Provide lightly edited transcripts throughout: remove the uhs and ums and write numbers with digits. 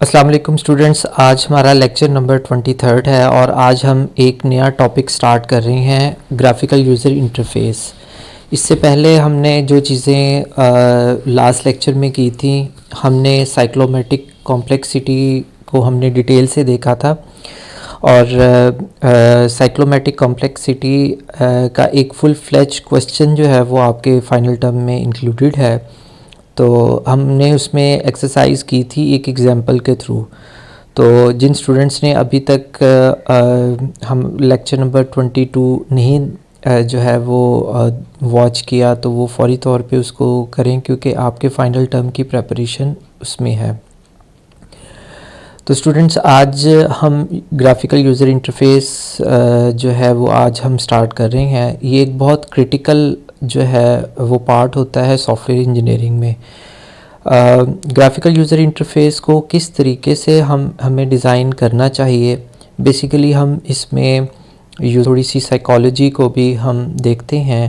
अस्सलाम वालेकुम स्टूडेंट्स, आज हमारा लेक्चर नंबर 23 है और आज हम एक नया टॉपिक स्टार्ट कर रहे हैं, ग्राफिकल यूज़र इंटरफेस। इससे पहले हमने जो चीज़ें लास्ट लेक्चर में की थी, हमने साइक्लोमेटिक कॉम्प्लेक्सिटी को हमने डिटेल से देखा था और साइक्लोमेटिक कॉम्प्लेक्सिटी का एक फुल फ्लेज क्वेश्चन जो है वो आपके फाइनल टर्म में इंक्लूडेड है। तो हमने उसमें एक्सरसाइज की थी एक एग्जांपल के थ्रू। तो जिन स्टूडेंट्स ने अभी तक हम लेक्चर नंबर 22 नहीं जो है वो वॉच किया, तो वो फौरी तौर पे उसको करें क्योंकि आपके फाइनल टर्म की प्रेपरेशन उसमें है। तो स्टूडेंट्स, आज हम ग्राफिकल यूज़र इंटरफेस जो है वो आज हम स्टार्ट कर रहे हैं। ये एक बहुत क्रिटिकल जो है वो पार्ट होता है सॉफ्टवेयर इंजीनियरिंग में। ग्राफिकल यूज़र इंटरफेस को किस तरीके से हमें डिज़ाइन करना चाहिए, बेसिकली हम इसमें थोड़ी सी साइकोलॉजी को भी हम देखते हैं।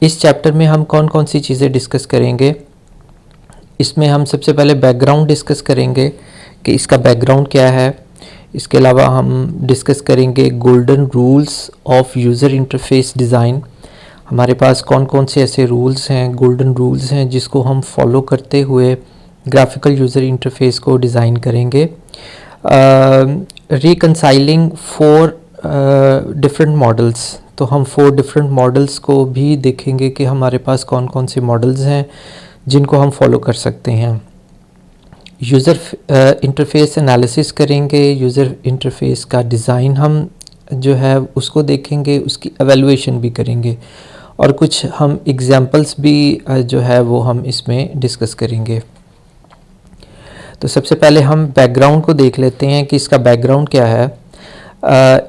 इस चैप्टर में हम कौन कौन सी चीज़ें डिस्कस करेंगे। इसमें हम सबसे पहले बैकग्राउंड डिस्कस करेंगे कि इसका बैकग्राउंड क्या है। इसके अलावा हम डिस्कस करेंगे golden rules of user interface design. हमारे पास कौन कौन से ऐसे रूल्स हैं, गोल्डन रूल्स हैं, जिसको हम फॉलो करते हुए ग्राफिकल यूज़र इंटरफेस को डिज़ाइन करेंगे। रिकंसाइलिंग 4 डिफरेंट मॉडल्स, तो हम 4 डिफरेंट मॉडल्स को भी देखेंगे कि हमारे पास कौन कौन से मॉडल्स हैं जिनको हम फॉलो कर सकते हैं। यूज़र इंटरफेस एनालिसिस करेंगे, यूज़र इंटरफेस का डिज़ाइन हम जो है उसको देखेंगे, उसकी एवेलुएशन भी करेंगे और कुछ हम एग्जांपल्स भी जो है वो हम इसमें डिस्कस करेंगे। तो सबसे पहले हम बैकग्राउंड को देख लेते हैं कि इसका बैकग्राउंड क्या है।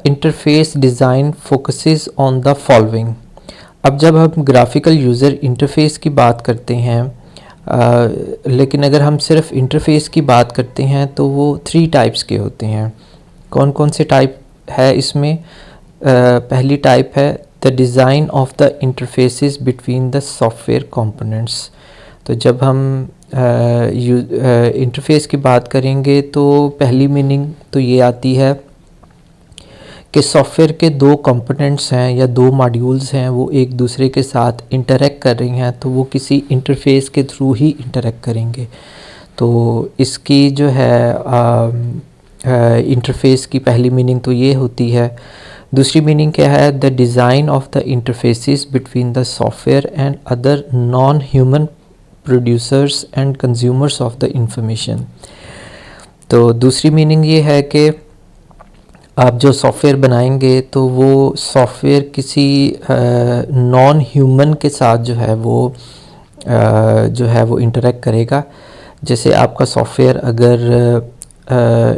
Interface design focuses on the following. अब जब हम ग्राफिकल यूज़र इंटरफेस की बात करते हैं, लेकिन अगर हम सिर्फ इंटरफेस की बात करते हैं तो वो 3 टाइप्स के होते हैं। कौन कौन से टाइप है इसमें? पहली टाइप है the design of the interfaces between the software components. तो जब हम इंटरफेस की बात करेंगे तो पहली मीनिंग तो ये आती है कि सॉफ्टवेयर के 2 कंपोनेंट्स हैं या 2 मॉड्यूल्स हैं, वो एक दूसरे के साथ इंटरेक्ट कर रही हैं, तो वो किसी इंटरफेस के थ्रू ही इंटरेक्ट करेंगे। तो इसकी जो है इंटरफेस की पहली मीनिंग तो ये होती है। दूसरी मीनिंग क्या है? The design of the interfaces between the software and other non human producers and consumers of the information. तो दूसरी मीनिंग ये है कि आप जो सॉफ्टवेयर बनाएंगे तो वो सॉफ्टवेयर किसी नॉन ह्यूमन के साथ जो है वो इंटरेक्ट करेगा। जैसे आपका सॉफ्टवेयर अगर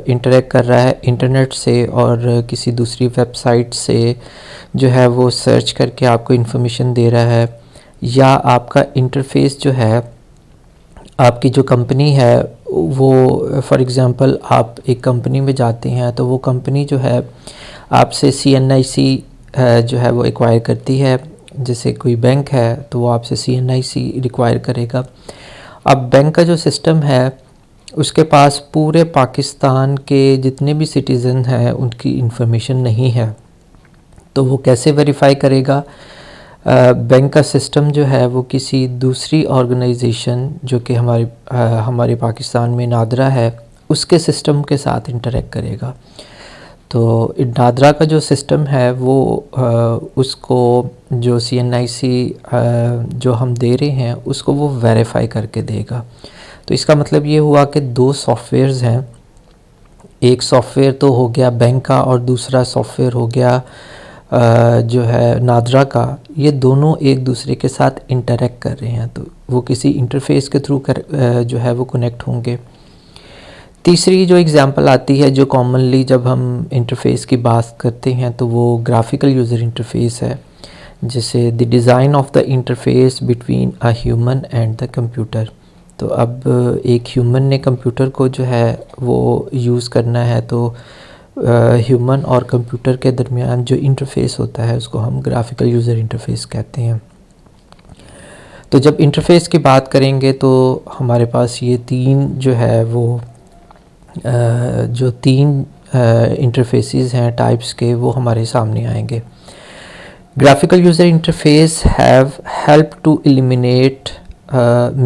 इंटरेक्ट कर रहा है इंटरनेट से और किसी दूसरी वेबसाइट से जो है वो सर्च करके आपको इन्फॉर्मेशन दे रहा है, या आपका इंटरफेस जो है, आपकी जो कंपनी है वो फॉर एग्ज़ाम्पल आप एक कंपनी में जाते हैं तो वो कंपनी जो है आपसे CNIC जो है वो एक्वायर करती है। जैसे कोई बैंक है तो वो आपसे CNIC रिक्वायर करेगा। अब बैंक का जो सिस्टम है उसके पास पूरे पाकिस्तान के जितने भी सिटीज़न हैं उनकी इंफॉर्मेशन नहीं है, तो वो कैसे वेरीफाई करेगा? बैंक का सिस्टम जो है वो किसी दूसरी ऑर्गेनाइजेशन जो कि हमारे पाकिस्तान में नादरा है उसके सिस्टम के साथ इंटरेक्ट करेगा। तो नादरा का जो सिस्टम है वो उसको जो CNIC जो हम दे रहे हैं उसको वो वेरीफाई करके देगा। तो इसका मतलब ये हुआ कि 2 सॉफ्टवेयर्स हैं। एक सॉफ्टवेयर तो हो गया बैंक का और दूसरा सॉफ्टवेयर हो गया जो है नादरा का। ये दोनों एक दूसरे के साथ इंटरेक्ट कर रहे हैं, तो वो किसी इंटरफेस के थ्रू जो है वो कनेक्ट होंगे। तीसरी जो एग्जांपल आती है, जो कॉमनली जब हम इंटरफेस की बात करते हैं तो वो ग्राफिकल यूज़र इंटरफेस है। जैसे the design of the interface between a human and the computer. तो अब एक ह्यूमन ने कंप्यूटर को जो है वो यूज़ करना है, तो ह्यूमन और कंप्यूटर के दरमियान जो इंटरफेस होता है उसको हम ग्राफिकल यूज़र इंटरफेस कहते हैं। तो जब इंटरफेस की बात करेंगे तो हमारे पास ये 3 जो है वो जो 3 इंटरफेसेस हैं टाइप्स के, वो हमारे सामने आएंगे। Graphical user interface have helped to eliminate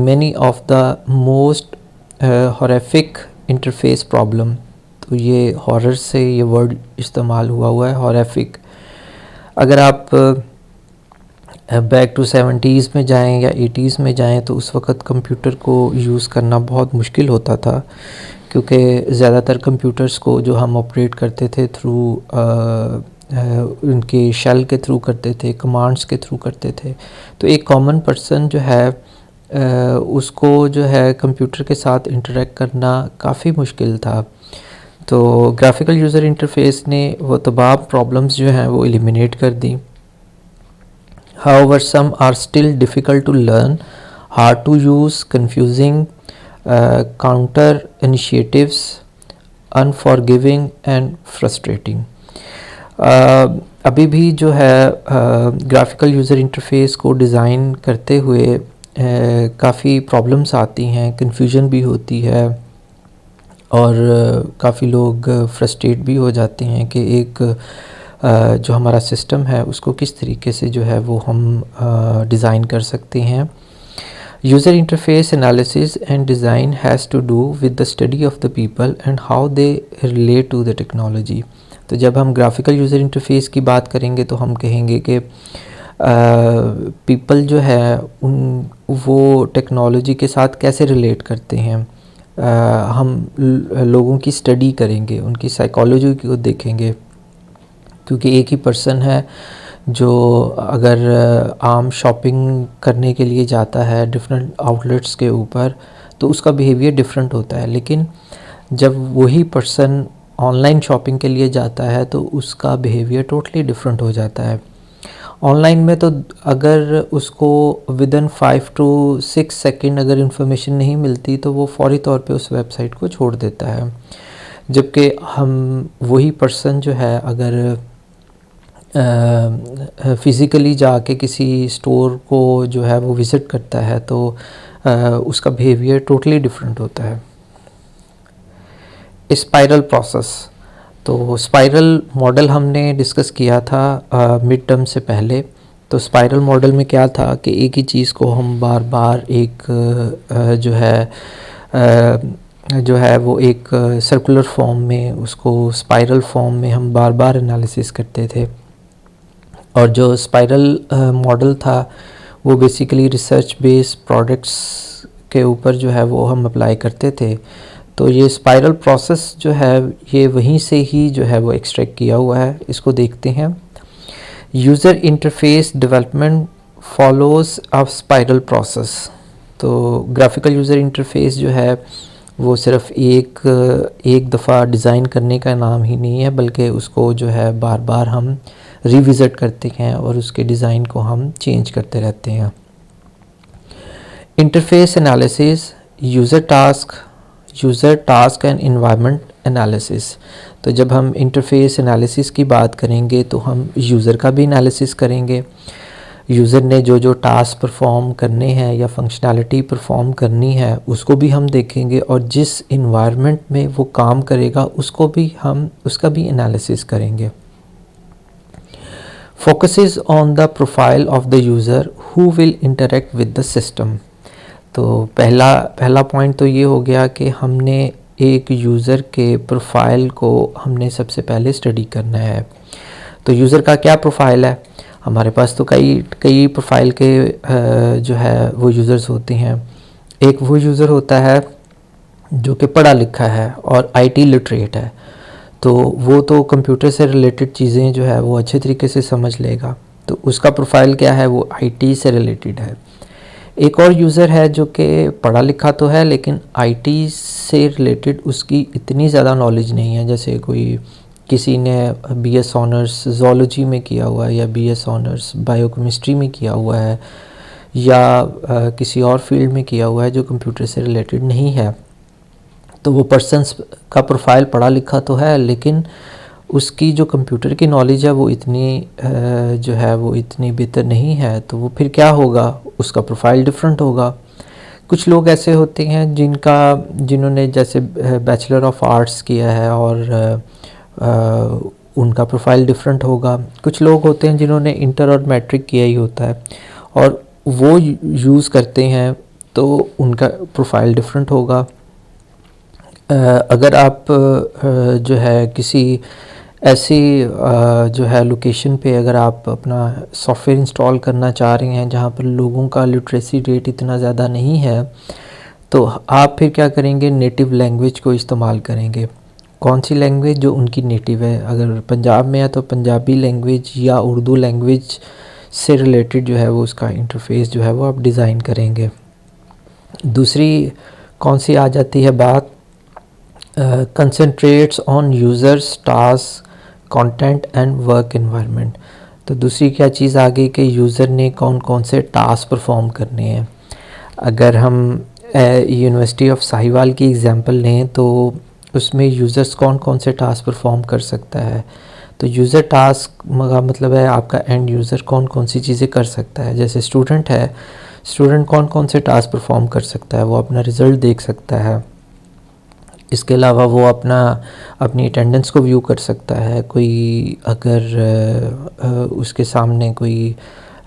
many of the most horrific interface problem। तो ये हॉरर से ये वर्ड इस्तेमाल हुआ है, हॉरिफिक। अगर आप बैक टू 70s में जाएं या 80s में जाएं तो उस वक़्त कंप्यूटर को यूज़ करना बहुत मुश्किल होता था, क्योंकि ज़्यादातर कंप्यूटर्स को जो हम ऑपरेट करते थे थ्रू उनके शेल के थ्रू करते थे, कमांड्स के थ्रू करते थे। तो एक कॉमन पर्सन जो है उसको जो है कंप्यूटर के साथ इंटरेक्ट करना काफ़ी मुश्किल था। तो ग्राफिकल यूज़र इंटरफेस ने वो तमाम प्रॉब्लम्स जो हैं वो एलिमिनेट कर दी। However, some are still difficult to learn, hard to use, confusing, counter initiatives, unforgiving and frustrating। अभी भी जो है ग्राफिकल यूज़र इंटरफेस को डिज़ाइन करते हुए काफ़ी प्रॉब्लम्स आती हैं, कन्फ्यूजन भी होती है और काफ़ी लोग फ्रस्ट्रेट भी हो जाते हैं कि एक जो हमारा सिस्टम है उसको किस तरीके से जो है वो हम डिज़ाइन कर सकते हैं। User interface analysis and design has to do with the study of the people and how they relate to the technology. तो जब हम ग्राफिकल यूज़र इंटरफेस की बात करेंगे तो हम कहेंगे कि पीपल जो है वो टेक्नोलॉजी के साथ कैसे रिलेट करते हैं। हम लोगों की स्टडी करेंगे, उनकी साइकोलॉजी को देखेंगे, क्योंकि एक ही पर्सन है जो अगर आम शॉपिंग करने के लिए जाता है डिफरेंट आउटलेट्स के ऊपर तो उसका बिहेवियर डिफरेंट होता है, लेकिन जब वही पर्सन ऑनलाइन शॉपिंग के लिए जाता है तो उसका बिहेवियर टोटली डिफरेंट हो जाता है। ऑनलाइन में तो अगर उसको विदिन 5 to 6 सेकेंड अगर इंफॉर्मेशन नहीं मिलती तो वो फौरी तौर पे उस वेबसाइट को छोड़ देता है, जबकि हम वही पर्सन जो है अगर फ़िज़िकली जाके किसी स्टोर को जो है वो विज़िट करता है तो उसका बिहेवियर टोटली डिफरेंट होता है। स्पाइरल प्रोसेस, तो स्पाइरल मॉडल हमने डिस्कस किया था मिड टर्म से पहले। तो स्पाइरल मॉडल में क्या था कि एक ही चीज़ को हम बार बार एक जो है वो एक सर्कुलर फॉर्म में, उसको स्पाइरल फॉर्म में हम बार बार एनालिसिस करते थे। और जो स्पाइरल मॉडल था वो बेसिकली रिसर्च बेस्ड प्रोडक्ट्स के ऊपर जो है वो हम अप्लाई करते थे। तो ये स्पाइरल प्रोसेस जो है ये वहीं से ही जो है वो एक्सट्रैक्ट किया हुआ है। इसको देखते हैं। User interface development follows a spiral process. तो ग्राफिकल यूज़र इंटरफेस जो है वो सिर्फ एक दफ़ा डिज़ाइन करने का नाम ही नहीं है, बल्कि उसको जो है बार बार हम रिविज़िट करते हैं और उसके डिज़ाइन को हम चेंज करते रहते हैं। Interface analysis, user task and environment analysis. तो जब हम इंटरफेस एनालिसिस की बात करेंगे तो हम यूज़र का भी एनालिसिस करेंगे। यूज़र ने जो टास्क परफॉर्म करने हैं या फंक्शनैलिटी परफॉर्म करनी है उसको भी हम देखेंगे, और जिस इन्वायरमेंट में वो काम करेगा उसका भी एनालिसिस करेंगे। Focuses on the profile of the user who will interact with the system. तो पहला पॉइंट तो ये हो गया कि हमने एक यूज़र के प्रोफाइल को हमने सबसे पहले स्टडी करना है। तो यूज़र का क्या प्रोफाइल है, हमारे पास तो कई प्रोफाइल के जो है वो यूज़र्स होते हैं। एक वो यूज़र होता है जो कि पढ़ा लिखा है और IT लिटरेट है, तो वो तो कंप्यूटर से रिलेटेड चीज़ें जो है वो अच्छे तरीके से समझ लेगा, तो उसका प्रोफाइल क्या है, वो IT से रिलेटेड है। एक और यूज़र है जो कि पढ़ा लिखा तो है लेकिन IT से रिलेटेड उसकी इतनी ज़्यादा नॉलेज नहीं है। जैसे किसी ने BS ऑनर्स ज़ूलॉजी में किया हुआ है या BS ऑनर्स बायोकेमिस्ट्री में किया हुआ है या किसी और फील्ड में किया हुआ है जो कंप्यूटर से रिलेटेड नहीं है। तो वो पर्सन्स का प्रोफाइल पढ़ा लिखा तो है लेकिन उसकी जो कंप्यूटर की नॉलेज है वो इतनी बेहतर नहीं है, तो वो फिर क्या होगा, उसका प्रोफाइल डिफरेंट होगा। कुछ लोग ऐसे होते हैं जिन्होंने जैसे बैचलर ऑफ आर्ट्स किया है और उनका प्रोफाइल डिफरेंट होगा। कुछ लोग होते हैं जिन्होंने इंटर और मैट्रिक किया ही होता है और वो यूज़ करते हैं, तो उनका प्रोफाइल डिफरेंट होगा। अगर आप जो है किसी ऐसी जो है लोकेशन पे अगर आप अपना सॉफ्टवेयर इंस्टॉल करना चाह रहे हैं जहाँ पर लोगों का लिटरेसी रेट इतना ज़्यादा नहीं है, तो आप फिर क्या करेंगे, नेटिव लैंग्वेज को इस्तेमाल करेंगे। कौन सी लैंग्वेज? जो उनकी नेटिव है। अगर पंजाब में है तो पंजाबी लैंग्वेज या उर्दू लैंग्वेज से रिलेटेड जो है वो उसका इंटरफेस जो है वो आप डिज़ाइन करेंगे। दूसरी कौन सी आ जाती है बात? Concentrates on users, task, content and work environment. तो दूसरी क्या चीज़ आ गई कि यूज़र ने कौन कौन से टास्क परफॉर्म करने हैं। अगर हम यूनिवर्सिटी ऑफ साहिवाल की एग्ज़ाम्पल लें तो उसमें यूज़र्स कौन कौन से टास्क परफॉर्म कर सकता है। तो यूज़र टास्क का मतलब है आपका एंड यूज़र कौन कौन सी चीज़ें कर सकता है। जैसे स्टूडेंट है, स्टूडेंट कौन कौन से टास्क परफॉर्म कर सकता है, वो अपना रिज़ल्ट देख सकता है। इसके अलावा वो अपनी अटेंडेंस को व्यू कर सकता है। कोई अगर उसके सामने कोई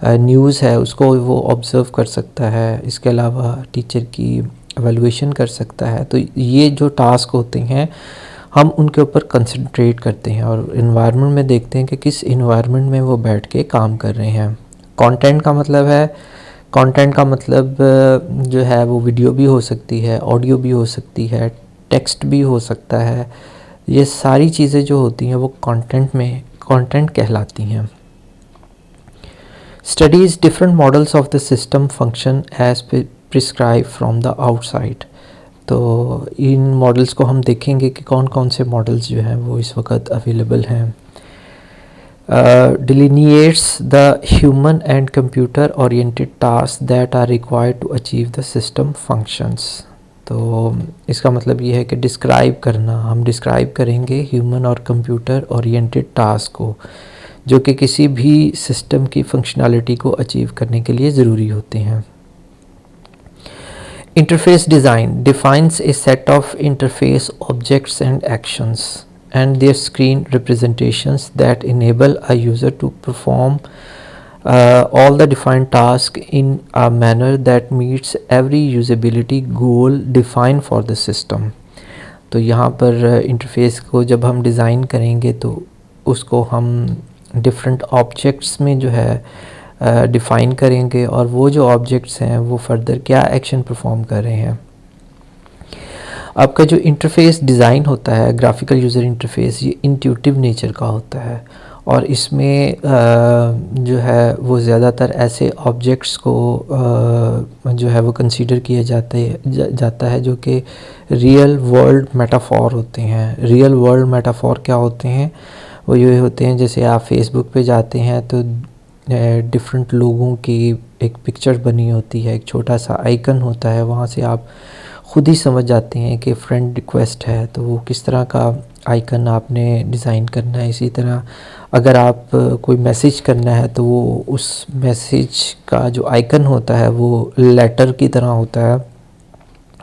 न्यूज़ है उसको वो ऑब्ज़र्व कर सकता है। इसके अलावा टीचर की एवेलुएशन कर सकता है। तो ये जो टास्क होते हैं हम उनके ऊपर कंसंट्रेट करते हैं और इन्वायरमेंट में देखते हैं कि किस इन्वायरमेंट में वो बैठ के काम कर रहे हैं। कंटेंट का मतलब है, कंटेंट का मतलब जो है वो वीडियो भी हो सकती है, ऑडियो भी हो सकती है, टेक्स्ट भी हो सकता है। ये सारी चीज़ें जो होती हैं वो कंटेंट कहलाती हैं। Studies different models of the system function as prescribe from the outside. तो इन मॉडल्स को हम देखेंगे कि कौन कौन से मॉडल्स जो हैं वो इस वक्त अवेलेबल हैं। delineates the human and computer oriented tasks that are required to achieve the system functions। तो इसका मतलब ये है कि डिस्क्राइब करना, हम डिस्क्राइब करेंगे ह्यूमन और कंप्यूटर ओरिएंटेड टास्क को जो कि किसी भी सिस्टम की फंक्शनैलिटी को अचीव करने के लिए ज़रूरी होते हैं। Interface design defines A set of interface objects and actions and their screen representations that enable a user to perform all the defined tasks in a manner that meets every usability goal defined for the system। तो यहाँ पर interface को जब हम design करेंगे तो उसको हम डिफरेंट ऑब्जेक्ट्स में जो है डिफ़ाइन करेंगे और वो जो ऑब्जेक्ट्स हैं वो फर्दर क्या एक्शन परफॉर्म कर रहे हैं। आपका जो इंटरफेस डिज़ाइन होता है, ग्राफिकल यूज़र इंटरफेस, ये इंट्यूटिव नेचर का होता है और इसमें जो है वो ज़्यादातर ऐसे ऑब्जेक्ट्स को जो है वो कंसीडर किया जाता है जो कि रियल वर्ल्ड मेटाफोर होते हैं। रियल वर्ल्ड मेटाफोर क्या होते हैं? वो ये होते हैं जैसे आप फेसबुक पे जाते हैं तो डिफरेंट लोगों की एक पिक्चर बनी होती है, एक छोटा सा आइकन होता है, वहाँ से आप ख़ुद ही समझ जाते हैं कि फ्रेंड रिक्वेस्ट है तो वो किस तरह का आइकन आपने डिज़ाइन करना है। इसी तरह अगर आप कोई मैसेज करना है तो वो उस मैसेज का जो आइकन होता है वो लेटर की तरह होता है।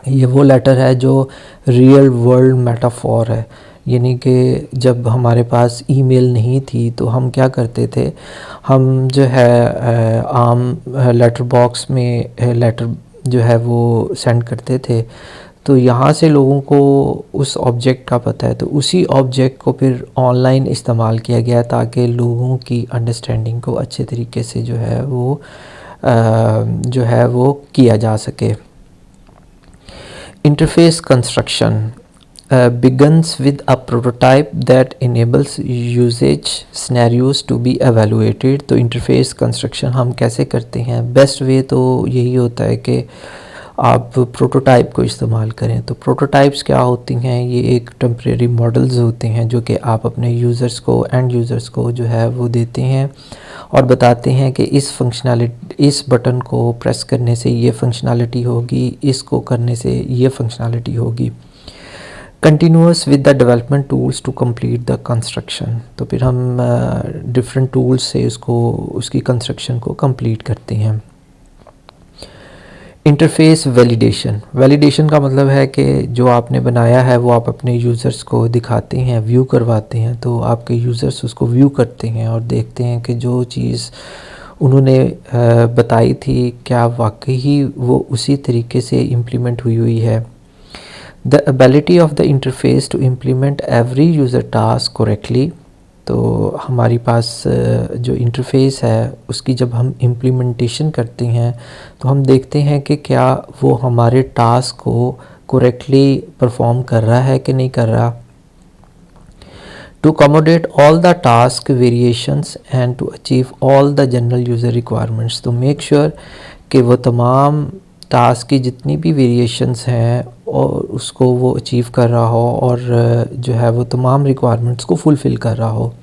ये वो लेटर है जो रियल वर्ल्ड मेटाफोर है, यानी कि जब हमारे पास ईमेल नहीं थी तो हम क्या करते थे, हम जो है आम लेटर बॉक्स में लेटर जो है वो सेंड करते थे। तो यहाँ से लोगों को उस ऑब्जेक्ट का पता है तो उसी ऑब्जेक्ट को फिर ऑनलाइन इस्तेमाल किया गया ताकि लोगों की अंडरस्टैंडिंग को अच्छे तरीके से जो है वो किया जा सके। Interface construction begins with a prototype that enables usage scenarios to be evaluated। तो इंटरफेस कंस्ट्रक्शन हम कैसे करते हैं? बेस्ट वे तो यही होता है कि आप प्रोटोटाइप को इस्तेमाल करें। तो प्रोटोटाइप्स क्या होती हैं? ये एक टेम्परेरी मॉडल्स होते हैं जो कि आप अपने यूज़र्स को, एंड यूज़र्स को जो है वो देते हैं और बताते हैं कि इस बटन को प्रेस करने से ये फंक्शनैलिटी होगी, इसको करने से ये फंक्शनैलिटी होगी। Continuous with the development tools to complete the construction. तो फिर हम डिफरेंट टूल्स से उसकी कंस्ट्रक्शन को कंप्लीट करते हैं। इंटरफेस वैलिडेशन का मतलब है कि जो आपने बनाया है वो आप अपने यूज़र्स को दिखाते हैं, व्यू करवाते हैं, तो आपके यूज़र्स उसको व्यू करते हैं और देखते हैं कि जो चीज़ उन्होंने बताई थी क्या वाकई वो उसी तरीके से इम्प्लीमेंट हुई है। The ability of the interface to implement every user task correctly, तो हमारी पास जो इंटरफेस है उसकी जब हम इम्प्लीमेंटेशन करते हैं तो हम देखते हैं कि क्या वो हमारे टास्क को करेक्टली परफॉर्म कर रहा है कि नहीं कर रहा। To accommodate all the task variations and to achieve all the general user requirements, तो मेक श्योर कि वो तमाम टास्क की जितनी भी वेरिएशंस हैं और उसको वो अचीव कर रहा हो और जो है वो तमाम रिक्वायरमेंट्स को फुलफ़िल कर रहा हो।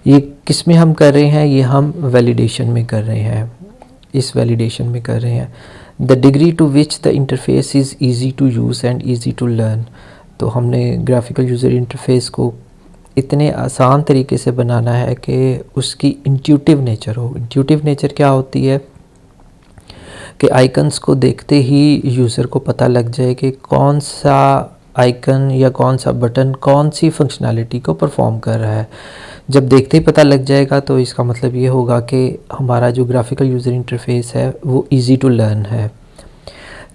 ये किस में हम कर रहे हैं, ये हम वैलिडेशन में कर रहे हैं, इस वैलिडेशन में कर रहे हैं। The degree to which the interface is easy to use and easy to learn, तो हमने ग्राफिकल यूज़र इंटरफेस को इतने आसान तरीके से बनाना है कि उसकी इंट्यूटिव नेचर हो। इंट्यूटिव नेचर क्या होती है कि आइकन्स को देखते ही यूज़र को पता लग जाए कि कौन सा आइकन या कौन सा बटन कौन सी फंक्शनैलिटी को परफॉर्म कर रहा है। जब देखते ही पता लग जाएगा तो इसका मतलब ये होगा कि हमारा जो ग्राफिकल यूज़र इंटरफेस है वो इजी टू लर्न है।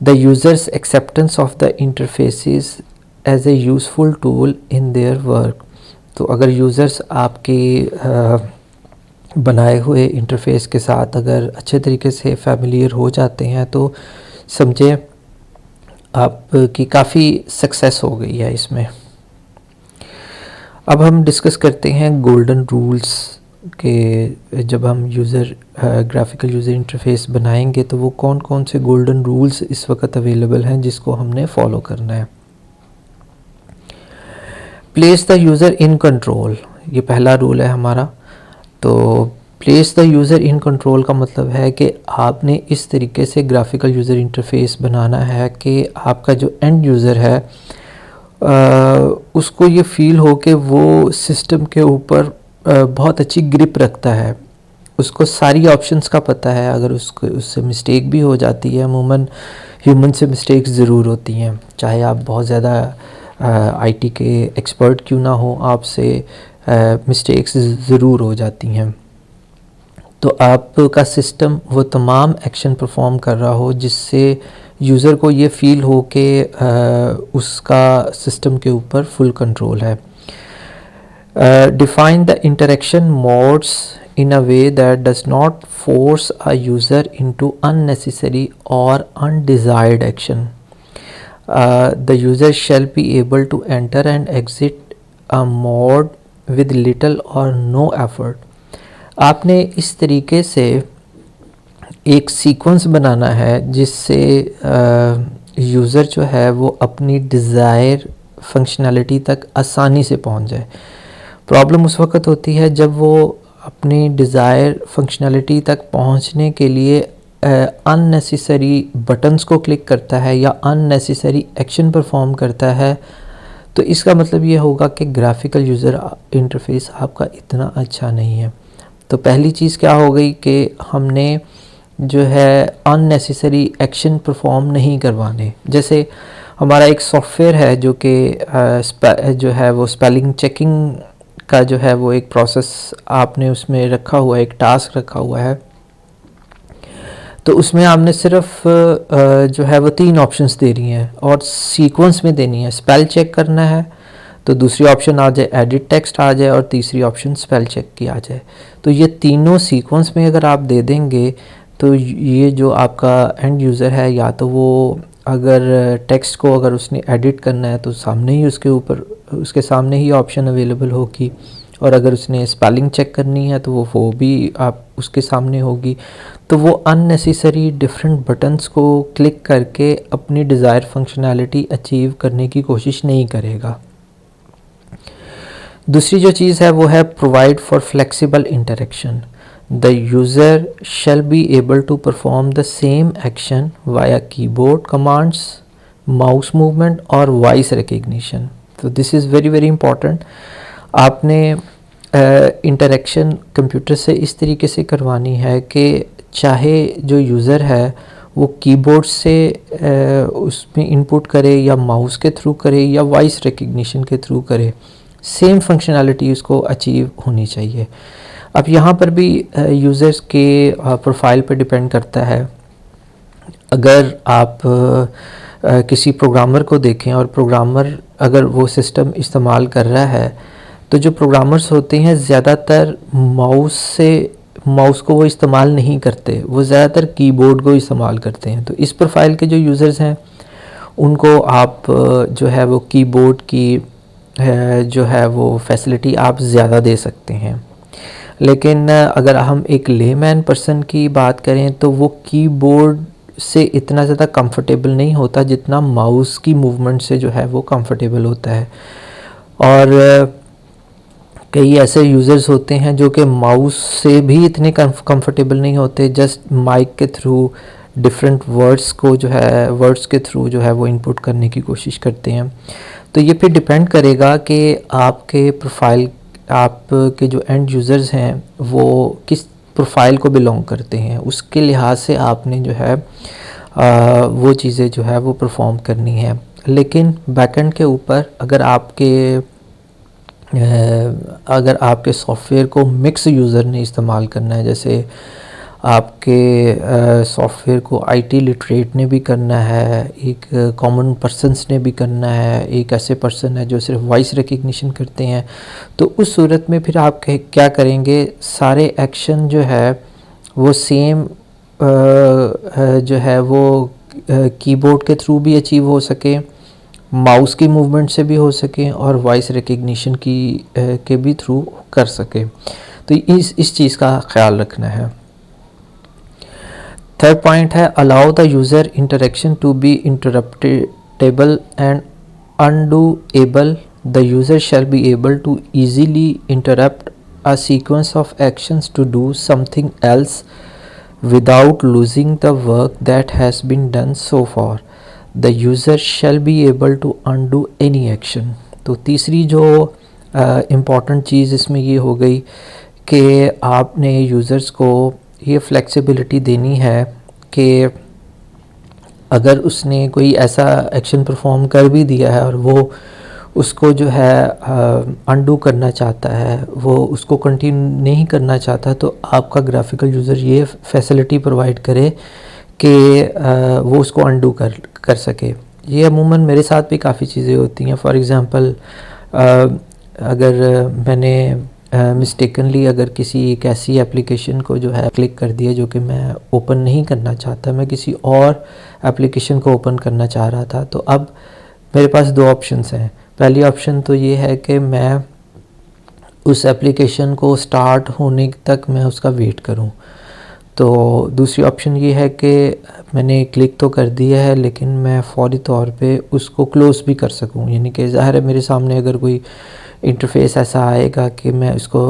The users acceptance of the interfaces as a useful tool in their work, तो अगर यूज़र्स आपके बनाए हुए इंटरफेस के साथ अगर अच्छे तरीके से फ़ैमिलियर हो जाते हैं तो समझें आपकी काफ़ी सक्सेस हो गई है इसमें। अब हम डिस्कस करते हैं गोल्डन रूल्स के, जब हम ग्राफिकल यूज़र इंटरफेस बनाएंगे तो वो कौन कौन से गोल्डन रूल्स इस वक्त अवेलेबल हैं जिसको हमने फॉलो करना है। Place the user in control, ये पहला रूल है हमारा। तो place the user in control का मतलब है कि आपने इस तरीके से ग्राफिकल यूज़र इंटरफेस बनाना है कि आपका जो एंड यूज़र है उसको ये फ़ील हो कि वो सिस्टम के ऊपर बहुत अच्छी ग्रिप रखता है, उसको सारी ऑप्शंस का पता है। अगर उससे मिस्टेक भी हो जाती है, अमूमन ह्यूमन से मिस्टेक्स ज़रूर होती हैं, चाहे आप बहुत ज़्यादा आईटी के एक्सपर्ट क्यों ना हो, आपसे मिस्टेक्स ज़रूर हो जाती हैं। तो आपका सिस्टम वो तमाम एक्शन परफॉर्म कर रहा हो जिससे यूज़र को ये फ़ील हो कि उसका सिस्टम के ऊपर फुल कंट्रोल है। Define the interaction modes in a way that does not force a user into unnecessary or undesired action. The user shall be able to enter and exit a mode with little or no effort. आपने इस तरीके से एक sequence बनाना है जिससे user जो है वो अपनी डिज़ायर फंक्शनैलिटी तक आसानी से पहुंच जाए। प्रॉब्लम उस वक्त होती है जब वो अपनी डिज़ायर फंक्शनैलिटी तक पहुंचने के लिए अननेसेसरी बटन्स को क्लिक करता है या अननेसेसरी एक्शन परफॉर्म करता है। तो इसका मतलब ये होगा कि ग्राफिकल यूज़र इंटरफेस आपका इतना अच्छा नहीं है। तो पहली चीज़ क्या हो गई कि हमने जो है अननेसेसरी एक्शन परफॉर्म नहीं करवाने। जैसे हमारा एक सॉफ्टवेयर है जो कि जो है वो स्पेलिंग चेकिंग का जो है वो एक प्रोसेस आपने उसमें रखा हुआ है, एक टास्क रखा हुआ है। तो उसमें आपने सिर्फ जो है वो 3 ऑप्शंस दे रही हैं और सीक्वेंस में देनी है। स्पेल चेक करना है तो दूसरी ऑप्शन आ जाए एडिट टेक्स्ट आ जाए और तीसरी ऑप्शन स्पेल चेक की आ जाए। तो ये तीनों सीक्वेंस में अगर आप दे देंगे तो ये जो आपका एंड यूज़र है, या तो वो अगर टेक्स्ट को अगर उसने एडिट करना है तो सामने ही उसके सामने ही ऑप्शन अवेलेबल होगी, और अगर उसने स्पेलिंग चेक करनी है तो वो भी आप उसके सामने होगी। तो वो अननेसेसरी डिफरेंट बटन्स को क्लिक करके अपनी डिज़ायर फंक्शनैलिटी अचीव करने की कोशिश नहीं करेगा। दूसरी जो चीज़ है वो है provide for flexible interaction. The user shall be able to perform the same action via keyboard commands, mouse movement और वॉइस रिकग्निशन। तो this is very very important. आपने इंटरेक्शन कंप्यूटर से इस तरीके से करवानी है कि चाहे जो यूज़र है वो कीबोर्ड से उसमें इनपुट करे या माउस के थ्रू करे या वॉइस रिकग्निशन के थ्रू करे, सेम फंक्शनैलिटी उसको अचीव होनी चाहिए। अब यहाँ पर भी यूज़र्स के प्रोफाइल पर डिपेंड करता है। अगर आप किसी प्रोग्रामर को देखें और प्रोग्रामर अगर वो सिस्टम इस्तेमाल कर रहा है, तो जो प्रोग्रामर्स होते हैं ज़्यादातर माउस को वो इस्तेमाल नहीं करते, वो ज़्यादातर कीबोर्ड को इस्तेमाल करते हैं। तो इस प्रोफाइल के जो यूज़र्स हैं उनको आप जो है वो कीबोर्ड की जो है वो फैसिलिटी आप ज़्यादा दे सकते हैं। लेकिन अगर हम एक लेमैन पर्सन की बात करें तो वो कीबोर्ड से इतना ज़्यादा कंफर्टेबल नहीं होता जितना माउस की मूवमेंट से जो है वो कंफर्टेबल होता है। और कई ऐसे यूज़र्स होते हैं जो कि माउस से भी इतने कंफर्टेबल नहीं होते, जस्ट माइक के थ्रू डिफरेंट वर्ड्स के थ्रू जो है वो इनपुट करने की कोशिश करते हैं। तो ये फिर डिपेंड करेगा कि आपके प्रोफाइल, आपके जो एंड यूज़र्स हैं वो किस प्रोफाइल को बिलोंग करते हैं, उसके लिहाज से आपने जो है वो चीज़ें जो है वो परफॉर्म करनी है। लेकिन बैकएंड के ऊपर अगर आपके सॉफ्टवेयर को मिक्स यूज़र ने इस्तेमाल करना है, जैसे आपके सॉफ्टवेयर को आईटी लिटरेट ने भी करना है, एक कॉमन पर्सन्स ने भी करना है, एक ऐसे पर्सन है जो सिर्फ वॉइस रिकग्निशन करते हैं, तो उस सूरत में फिर आप क्या करेंगे, सारे एक्शन जो है वो सेम जो है वो कीबोर्ड के थ्रू भी अचीव हो सके, माउस की मूवमेंट से भी हो सके और वॉइस रिकग्निशन के भी थ्रू कर सके। तो इस चीज़ का ख्याल रखना है। थर्ड पॉइंट है allow the user interaction to be interruptible and undoable. The user shall be able to easily interrupt a sequence of actions to do something else without losing the work that has been done so far. The user shall be able to undo any action. तो तीसरी जो important चीज़ इसमें ये हो गई कि आपने users को ये फ्लेक्सिबिलिटी देनी है कि अगर उसने कोई ऐसा एक्शन परफॉर्म कर भी दिया है और वो उसको जो है अंडू करना चाहता है, वो उसको कंटिन्यू नहीं करना चाहता, तो आपका ग्राफिकल यूज़र ये फैसिलिटी प्रोवाइड करे कि वो उसको अंडू कर सके। ये अमूमन मेरे साथ भी काफ़ी चीज़ें होती हैं। फॉर एग्ज़ाम्पल अगर मैंने मिस्टेकनली अगर किसी एक ऐसी एप्लीकेशन को जो है क्लिक कर दिया जो कि मैं ओपन नहीं करना चाहता, मैं किसी और एप्लीकेशन को ओपन करना चाह रहा था, तो अब मेरे पास दो ऑप्शंस हैं। पहली ऑप्शन तो ये है कि मैं उस एप्लीकेशन को स्टार्ट होने तक मैं उसका वेट करूं। तो दूसरी ऑप्शन ये है कि मैंने क्लिक तो कर दिया है लेकिन मैं फ़ौरी तौर पे उसको क्लोज़ भी कर सकूं, यानी कि ज़ाहिर है मेरे सामने अगर कोई इंटरफेस ऐसा आएगा कि मैं इसको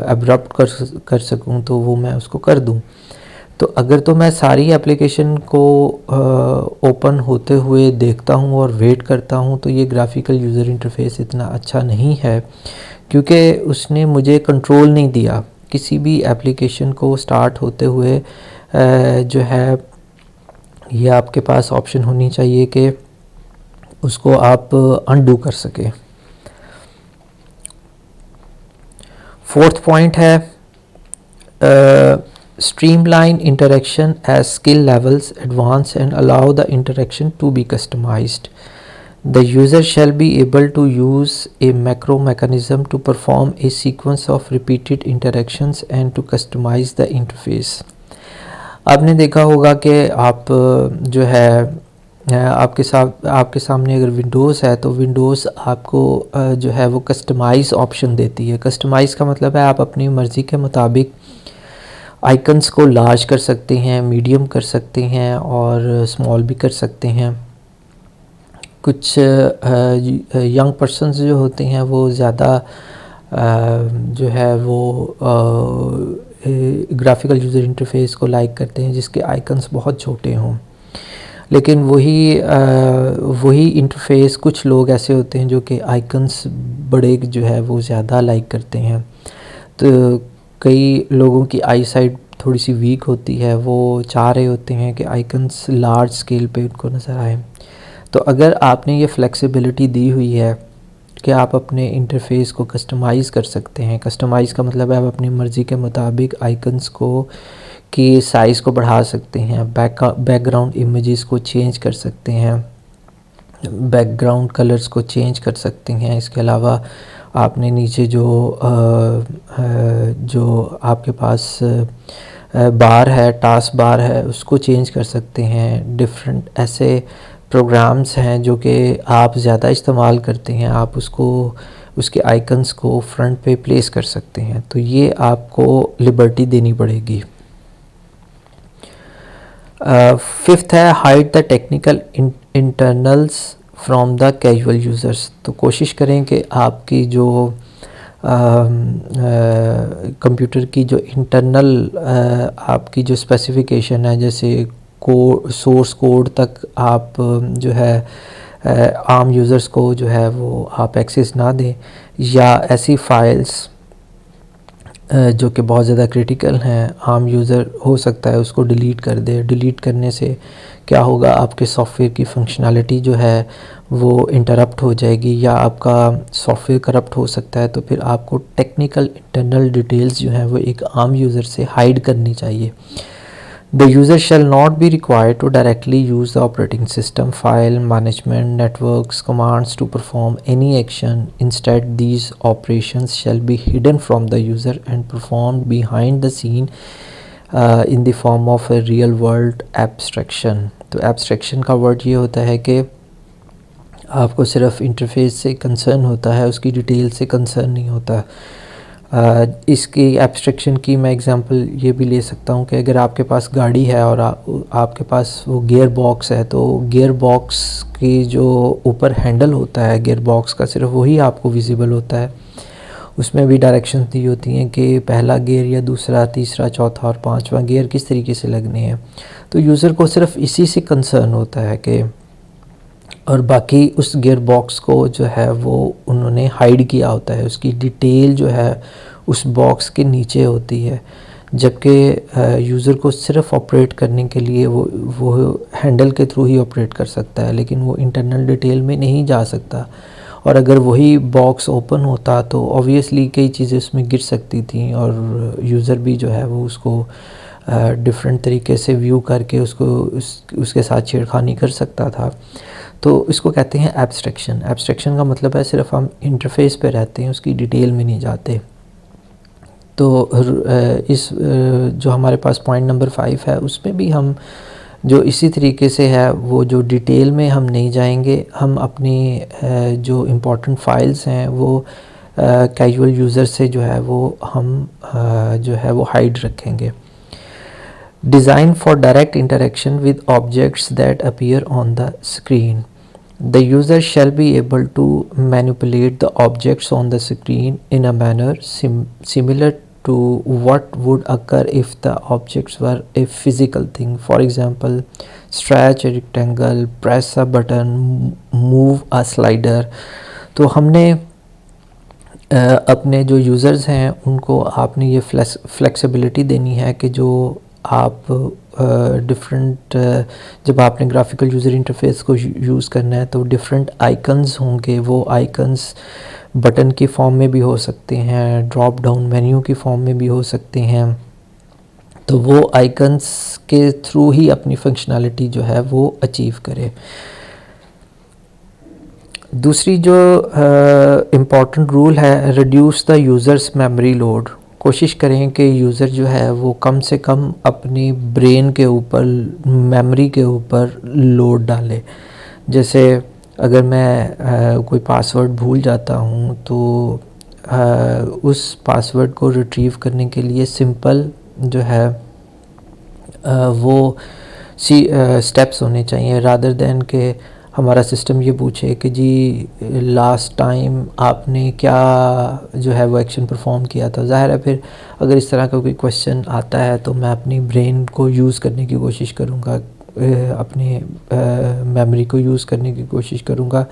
अब्रप्ट कर सकूं तो वो मैं उसको कर दूं। तो अगर तो मैं सारी एप्लीकेशन को ओपन होते हुए देखता हूँ और वेट करता हूँ, तो ये ग्राफिकल यूज़र इंटरफेस इतना अच्छा नहीं है, क्योंकि उसने मुझे कंट्रोल नहीं दिया। किसी भी एप्लीकेशन को स्टार्ट होते हुए जो है ये आपके पास ऑप्शन होनी चाहिए कि उसको आप अनडू कर सके। फोर्थ पॉइंट है streamline interaction as skill levels advance and allow the interaction to be customized. The user shall be able to use a macro mechanism to perform a sequence of repeated interactions and to customize the interface. आपने देखा होगा कि आप जो है आपके सामने अगर विंडोज़ है तो विंडोज़ आपको जो है वो कस्टमाइज़ ऑप्शन देती है। कस्टमाइज़ का मतलब है आप अपनी मर्ज़ी के मुताबिक आइकन्स को लार्ज कर सकते हैं, मीडियम कर सकते हैं और स्मॉल भी कर सकते हैं। कुछ यंग पर्सन्स जो होते हैं वो ज़्यादा जो है वो ग्राफिकल यूज़र इंटरफेस को लाइक करते हैं जिसके आइकन्स बहुत छोटे हों। लेकिन वही इंटरफेस कुछ लोग ऐसे होते हैं जो कि आइकन्स बड़े जो है वो ज़्यादा लाइक करते हैं। तो कई लोगों की आई साइट थोड़ी सी वीक होती है, वो चाह रहे होते हैं कि आइकन्स लार्ज स्केल पे उनको नज़र आए। तो अगर आपने ये फ्लेक्सिबिलिटी दी हुई है कि आप अपने इंटरफेस को कस्टमाइज़ कर सकते हैं, कस्टमाइज़ का मतलब है आप अपनी मर्ज़ी के मुताबिक आइकन्स को की साइज़ को बढ़ा सकते हैं, बैकग्राउंड इमेजेस को चेंज कर सकते हैं, बैकग्राउंड कलर्स को चेंज कर सकते हैं। इसके अलावा आपने नीचे जो आपके पास बार है, टास्क बार है, उसको चेंज कर सकते हैं। डिफरेंट ऐसे प्रोग्राम्स हैं जो कि आप ज़्यादा इस्तेमाल करते हैं, आप उसके आइकन्स को फ्रंट पे प्लेस कर सकते हैं। तो ये आपको लिबर्टी देनी पड़ेगी। फिफ्थ है hide the technical internals from the casual users. तो कोशिश करें कि आपकी जो कंप्यूटर की जो इंटरनल आपकी जो स्पेसिफिकेशन है, जैसे सोर्स कोड तक आप जो है आम यूज़र्स को जो है वो आप एक्सेस ना दें, या ऐसी फ़ाइल्स जो कि बहुत ज़्यादा क्रिटिकल हैं, आम यूज़र हो सकता है उसको डिलीट कर दे। डिलीट करने से क्या होगा, आपके सॉफ्टवेयर की फंक्शनैलिटी जो है वो इंटरप्ट हो जाएगी, या आपका सॉफ्टवेयर करप्ट हो सकता है। तो फिर आपको टेक्निकल इंटरनल डिटेल्स जो हैं वो एक आम यूज़र से हाइड करनी चाहिए। The user shall not be required to directly use the operating system, file management, networks, commands to perform any action. Instead, these operations shall be hidden from the user and performed behind the scene in the form of a real world abstraction. तो abstraction का word ये होता है कि आपको सिर्फ interface से concern होता है, उसकी डिटेल से कंसर्न नहीं होता। इसकी एब्स्ट्रैक्शन की मैं एग्जांपल ये भी ले सकता हूँ कि अगर आपके पास गाड़ी है और आपके पास वो गियर बॉक्स है, तो गियर बॉक्स की जो ऊपर हैंडल होता है गियर बॉक्स का, सिर्फ वही आपको विजिबल होता है। उसमें भी डायरेक्शन दी होती हैं कि पहला गियर या दूसरा, तीसरा, चौथा और पांचवा गियर किस तरीके से लगने हैं। तो यूज़र को सिर्फ इसी से कंसर्न होता है कि, और बाकी उस गियर बॉक्स को जो है वो उन्होंने हाइड किया होता है, उसकी डिटेल जो है उस बॉक्स के नीचे होती है। जबकि यूज़र को सिर्फ ऑपरेट करने के लिए वो हैंडल के थ्रू ही ऑपरेट कर सकता है, लेकिन वो इंटरनल डिटेल में नहीं जा सकता। और अगर वही बॉक्स ओपन होता तो ऑब्वियसली कई चीज़ें उसमें गिर सकती थी, और यूज़र भी जो है वो उसको डिफरेंट तरीके से व्यू करके उसके साथ छेड़खानी कर सकता था। तो इसको कहते हैं एब्स्ट्रैक्शन। एब्स्ट्रैक्शन का मतलब है सिर्फ हम इंटरफेस पे रहते हैं, उसकी डिटेल में नहीं जाते। तो इस जो हमारे पास पॉइंट नंबर 5 है, उसमें भी हम जो इसी तरीके से है, वो जो डिटेल में हम नहीं जाएंगे, हम अपनी जो इम्पोर्टेंट फाइल्स हैं वो कैजुअल यूज़र से जो है वो हम जो है वो हाइड रखेंगे। Designed for direct interaction with objects that appear on the screen. The user shall be able to manipulate the objects on the screen in a manner similar to what would occur if the objects were a physical thing. For example, stretch a rectangle, press a button, move a slider. तो हमने अपने जो users हैं उनको आपने ये flexibility देनी है कि जो आप डिफरेंट जब आपने ग्राफिकल यूज़र इंटरफेस को यूज़ करना है तो डिफरेंट आइकन्स होंगे। वो आइकन्स बटन की फॉर्म में भी हो सकते हैं, ड्रॉप डाउन मेन्यू की फॉर्म में भी हो सकते हैं। तो वो आइकन्स के थ्रू ही अपनी फंक्शनैलिटी जो है वो अचीव करे। दूसरी जो इम्पॉर्टेंट रूल है, reduce the users memory load. कोशिश करें कि यूज़र जो है वो कम से कम अपनी ब्रेन के ऊपर, मेमोरी के ऊपर लोड डाले। जैसे अगर मैं कोई पासवर्ड भूल जाता हूँ तो उस पासवर्ड को रिट्रीव करने के लिए सिंपल जो है वो स्टेप्स होने चाहिए, रादर देन के हमारा सिस्टम ये पूछे कि जी लास्ट टाइम आपने क्या जो है वो एक्शन परफॉर्म किया था। ज़ाहिर है फिर अगर इस तरह का कोई क्वेश्चन आता है तो मैं अपनी ब्रेन को यूज़ करने की कोशिश करूँगा, अपने मेमोरी को यूज़ करने की कोशिश करूँगा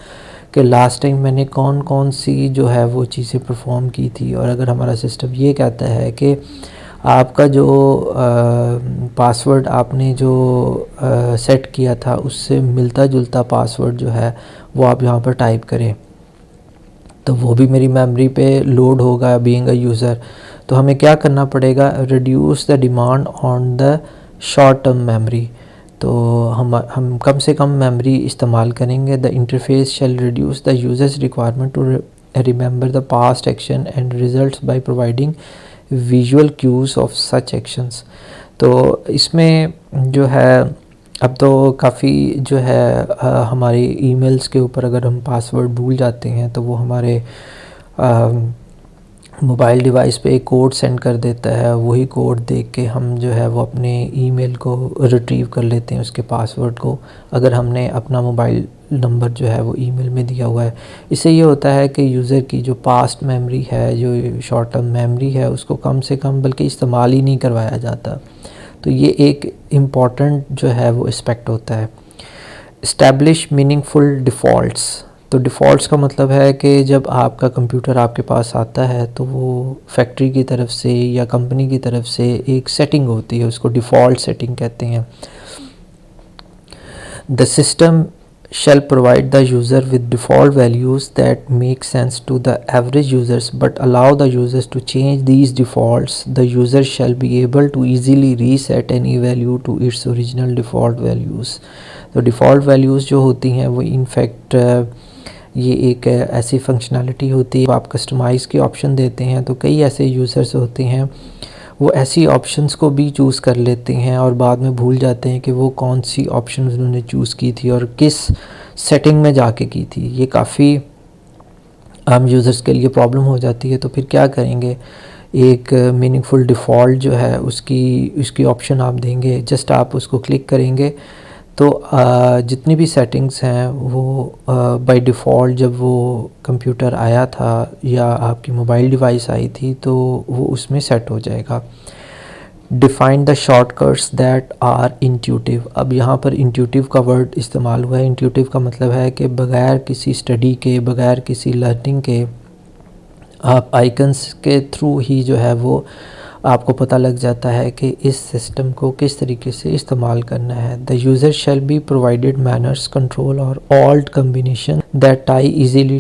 कि लास्ट टाइम मैंने कौन कौन सी जो है वो चीज़ें परफॉर्म की थी। और अगर हमारा सिस्टम ये कहता है कि आपका जो पासवर्ड आपने जो सेट किया था उससे मिलता जुलता पासवर्ड जो है वो आप यहाँ पर टाइप करें, तो वो भी मेरी मेमोरी पे लोड होगा बीइंग अ यूज़र। तो हमें क्या करना पड़ेगा, reduce the demand on the short term memory. तो हम कम से कम मेमोरी इस्तेमाल करेंगे। The interface shall reduce the users requirement to remember the past action and results by providing visual cues of such actions. तो इसमें जो है अब तो काफ़ी जो है हमारे ईमेल्स के ऊपर अगर हम पासवर्ड भूल जाते हैं तो वो हमारे मोबाइल डिवाइस पे एक कोड सेंड कर देता है। वही कोड देख के हम जो है वो अपने ईमेल को रिट्रीव कर लेते हैं, उसके पासवर्ड को, अगर हमने अपना मोबाइल नंबर जो है वो ईमेल में दिया हुआ है। इससे ये होता है कि यूज़र की जो पास्ट मेमोरी है, जो शॉर्ट टर्म मेमोरी है, उसको कम से कम बल्कि इस्तेमाल ही नहीं करवाया जाता। तो ये एक इम्पॉर्टेंट जो है वो एस्पेक्ट होता है। Establish meaningful defaults. तो डिफ़ॉल्ट्स का मतलब है कि जब आपका कंप्यूटर आपके पास आता है तो वो फैक्ट्री की तरफ से या कंपनी की तरफ से एक सेटिंग होती है, उसको डिफ़ॉल्ट सेटिंग कहते हैं। The system shall provide the user with default values that make sense to the average users but allow the users to change these defaults. The user shall be able to easily reset any value to its original default values. तो default values जो होती हैं वो in fact ये एक ऐसी functionality होती है, आप कस्टमाइज़ के ऑप्शन देते हैं तो कई ऐसे यूज़र्स होते हैं वो ऐसी ऑप्शंस को भी चूज़ कर लेते हैं और बाद में भूल जाते हैं कि वो कौन सी ऑप्शन उन्होंने चूज़ की थी और किस सेटिंग में जाके की थी। ये काफ़ी आम यूज़र्स के लिए प्रॉब्लम हो जाती है। तो फिर क्या करेंगे, एक मीनिंगफुल डिफ़ॉल्ट जो है उसकी ऑप्शन आप देंगे। जस्ट आप उसको क्लिक करेंगे तो जितनी भी सेटिंग्स हैं वो बाय डिफ़ॉल्ट जब वो कंप्यूटर आया था या आपकी मोबाइल डिवाइस आई थी तो वो उसमें सेट हो जाएगा। Define the shortcuts that are intuitive. अब यहाँ पर इंट्यूटिव का वर्ड इस्तेमाल हुआ है। इंट्यूटिव का मतलब है कि बग़ैर किसी स्टडी के, बग़ैर किसी लर्निंग के, आप आइकन्स के थ्रू ही जो है वो आपको पता लग जाता है कि इस सिस्टम को किस तरीके से इस्तेमाल करना है। The user shall be provided manners, control और alt combination that tie easily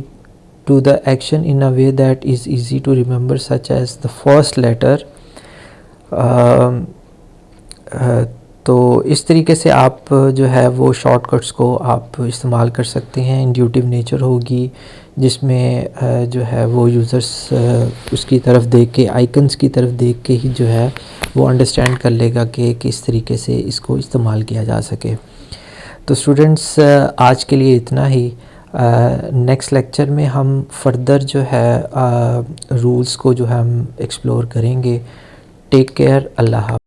to the action in a way that is easy to remember such as the first letter. तो इस तरीके से आप जो है वो शॉर्टकट्स को आप इस्तेमाल कर सकते हैं। इंट्यूटिव नेचर होगी जिसमें जो है वो यूज़र्स उसकी तरफ देख के, आइकन्स की तरफ देख के ही जो है वो अंडरस्टैंड कर लेगा कि किस तरीके से इसको इस्तेमाल किया जा सके। तो स्टूडेंट्स आज के लिए इतना ही। नेक्स्ट लेक्चर में हम फर्दर जो है रूल्स को जो है हम एक्सप्लोर करेंगे। टेक केयर, अल्लाह हाफ़िज़।